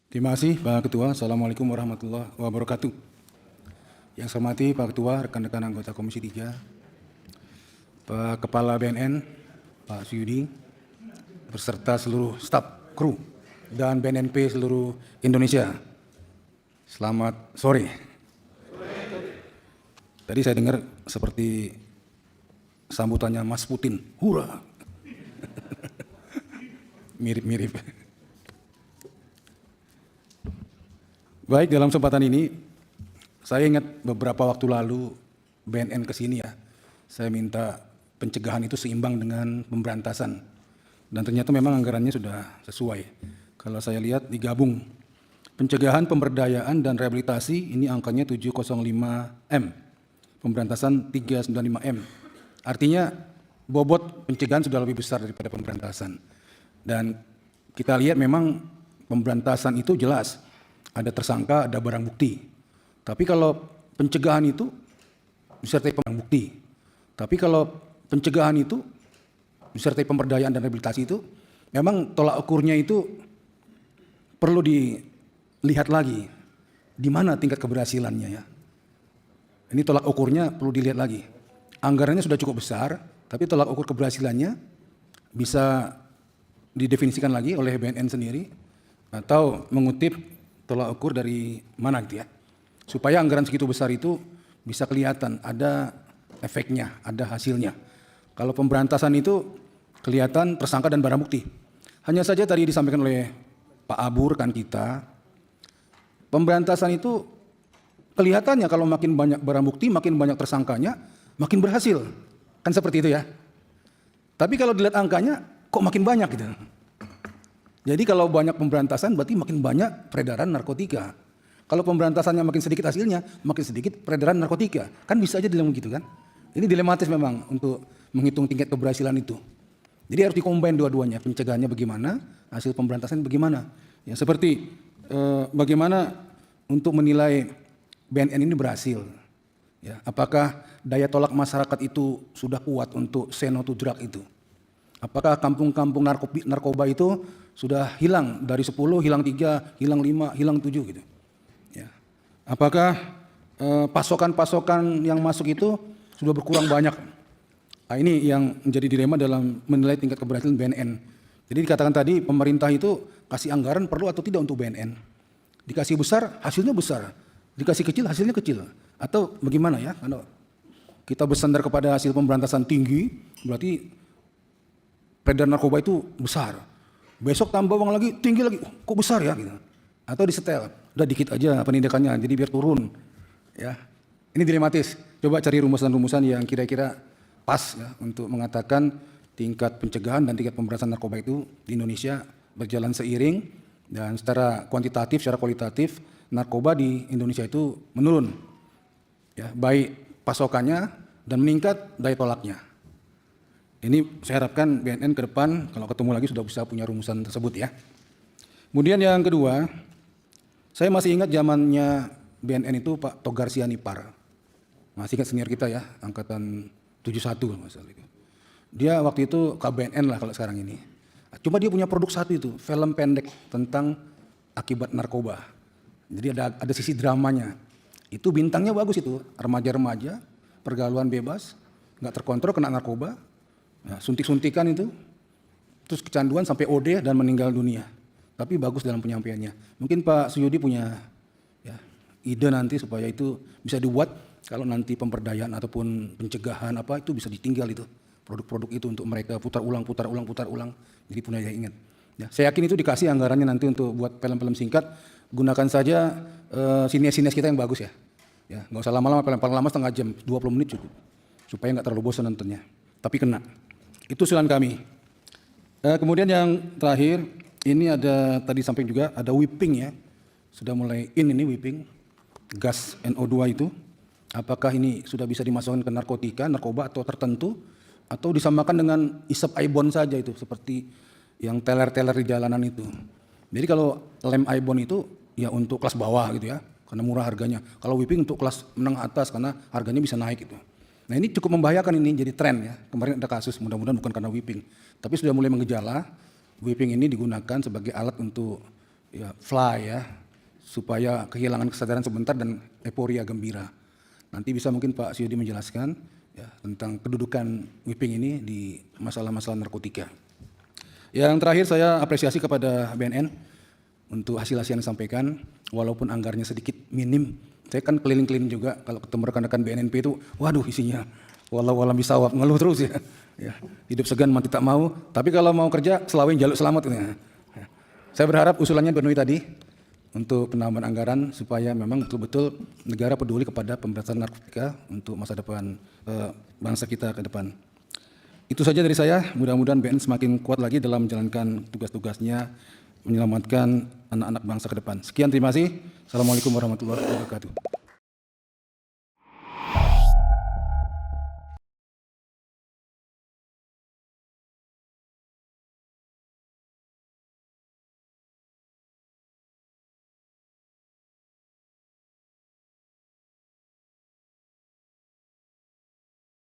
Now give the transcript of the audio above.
Terima kasih Pak Ketua. Assalamualaikum warahmatullahi wabarakatuh. Yang saya hormati Pak Ketua, rekan-rekan anggota Komisi 3, Pak Kepala BNN, Pak Suyudi, beserta seluruh staf, kru, dan BNNP seluruh Indonesia. Selamat sore. Tadi saya dengar seperti sambutannya Mas Putin, hura. Mirip-mirip. Baik, dalam kesempatan ini, saya ingat beberapa waktu lalu BNN ke sini ya, saya minta pencegahan itu seimbang dengan pemberantasan. Dan ternyata memang anggarannya sudah sesuai. Kalau saya lihat digabung, pencegahan, pemberdayaan, dan rehabilitasi ini angkanya 705M, pemberantasan 395M. Artinya bobot pencegahan sudah lebih besar daripada pemberantasan. Dan kita lihat memang pemberantasan itu jelas, ada tersangka, ada barang bukti. Tapi kalau pencegahan itu disertai barang bukti. Tapi kalau pencegahan itu disertai pemberdayaan dan rehabilitasi itu, memang tolak ukurnya itu perlu dilihat lagi. Di mana tingkat keberhasilannya ya. Ini tolak ukurnya perlu dilihat lagi. Anggarannya sudah cukup besar, tapi tolak ukur keberhasilannya bisa didefinisikan lagi oleh BNN sendiri atau mengutip tolak ukur dari mana gitu ya. Supaya anggaran segitu besar itu bisa kelihatan ada efeknya, ada hasilnya. Kalau pemberantasan itu kelihatan tersangka dan barang bukti. Hanya saja tadi disampaikan oleh Pak Abu rekan kita, pemberantasan itu kelihatannya kalau makin banyak barang bukti, makin banyak tersangkanya, makin berhasil. Kan seperti itu ya. Tapi kalau dilihat angkanya kok makin banyak gitu. Jadi kalau banyak pemberantasan berarti makin banyak peredaran narkotika. Kalau pemberantasannya makin sedikit hasilnya, makin sedikit peredaran narkotika. Kan bisa aja dilema gitu kan. Ini dilematis memang untuk menghitung tingkat keberhasilan itu. Jadi harus dikombin dua-duanya, pencegahannya bagaimana, hasil pemberantasan bagaimana. Ya seperti bagaimana untuk menilai BNN ini berhasil. Ya, apakah daya tolak masyarakat itu sudah kuat untuk say no to drug itu? Apakah kampung-kampung narkoba itu sudah hilang dari 10, hilang 3, hilang 5, hilang 7 gitu. Ya. Apakah pasokan-pasokan yang masuk itu sudah berkurang banyak? Nah, ini yang menjadi dilema dalam menilai tingkat keberhasilan BNN. Jadi dikatakan tadi pemerintah itu kasih anggaran perlu atau tidak untuk BNN. Dikasih besar, hasilnya besar. Dikasih kecil, hasilnya kecil. Atau bagaimana ya? Kalau kita bersandar kepada hasil pemberantasan tinggi, berarti peredaran narkoba itu besar. Besok tambah uang lagi, tinggi lagi, kok besar ya gitu. Atau disetel, udah dikit aja penindakannya, jadi biar turun. Ya, ini dilematis. Coba cari rumusan-rumusan yang kira-kira pas ya, untuk mengatakan tingkat pencegahan dan tingkat pemberantasan narkoba itu di Indonesia berjalan seiring dan secara kuantitatif, secara kualitatif narkoba di Indonesia itu menurun. Ya, baik pasokannya dan meningkat daya tolaknya. Ini saya harapkan BNN ke depan kalau ketemu lagi sudah bisa punya rumusan tersebut ya. Kemudian yang kedua, saya masih ingat zamannya BNN itu Pak Togar Sianipar. Masih ingat senior kita ya, angkatan 71 kalau nggak salah itu. Dia waktu itu KBNN lah kalau sekarang ini. Cuma dia punya produk satu itu, film pendek tentang akibat narkoba. Jadi ada sisi dramanya. Itu bintangnya bagus itu, remaja-remaja, pergaulan bebas, nggak terkontrol kena narkoba. Ya, suntik-suntikan itu, terus kecanduan sampai OD dan meninggal dunia. Tapi bagus dalam penyampaiannya. Mungkin Pak Suyudi punya ya, ide nanti supaya itu bisa dibuat kalau nanti pemberdayaan ataupun pencegahan apa itu bisa ditinggal itu produk-produk itu untuk mereka putar ulang. Jadi punya yang ingat. Ya, saya yakin itu dikasih anggarannya nanti untuk buat film-film singkat. Gunakan saja sinias-sinias kita yang bagus ya. Ya, nggak usah lama-lama, paling lama setengah jam, 20 menit cukup. Supaya nggak terlalu bosan nontonnya. Tapi kena. Itu usulan kami. Kemudian yang terakhir, ini ada tadi sampai juga ada whipping ya. Sudah mulai ini whipping, gas NO2 itu. Apakah ini sudah bisa dimasukkan ke narkotika, narkoba atau tertentu, atau disamakan dengan isap ibon saja itu, seperti yang teler-teler di jalanan itu. Jadi kalau lem ibon itu ya untuk kelas bawah gitu ya, karena murah harganya. Kalau whipping untuk kelas menengah atas karena harganya bisa naik gitu. Nah ini cukup membahayakan ini jadi tren ya. Kemarin ada kasus, mudah-mudahan bukan karena whipping. Tapi sudah mulai mengejala, whipping ini digunakan sebagai alat untuk ya fly ya, supaya kehilangan kesadaran sebentar dan euforia gembira. Nanti bisa mungkin Pak Suyudi menjelaskan ya, tentang kedudukan whipping ini di masalah-masalah narkotika. Yang terakhir saya apresiasi kepada BNN untuk hasil-hasil yang disampaikan, walaupun anggarannya sedikit minim. Saya kan keliling-keliling juga kalau ketemu rekan-rekan BNNP itu, waduh isinya walau alam bisawab, ngeluh terus ya. Ya, hidup segan mati tak mau, tapi kalau mau kerja selalu jaluk selamat. Ya. Saya berharap usulannya dipenuhi tadi untuk penambahan anggaran supaya memang betul-betul negara peduli kepada pemberantasan narkotika untuk masa depan bangsa kita ke depan. Itu saja dari saya, mudah-mudahan BNN semakin kuat lagi dalam menjalankan tugas-tugasnya menyelamatkan anak-anak bangsa ke depan. Sekian, terima kasih. Assalamualaikum warahmatullahi wabarakatuh.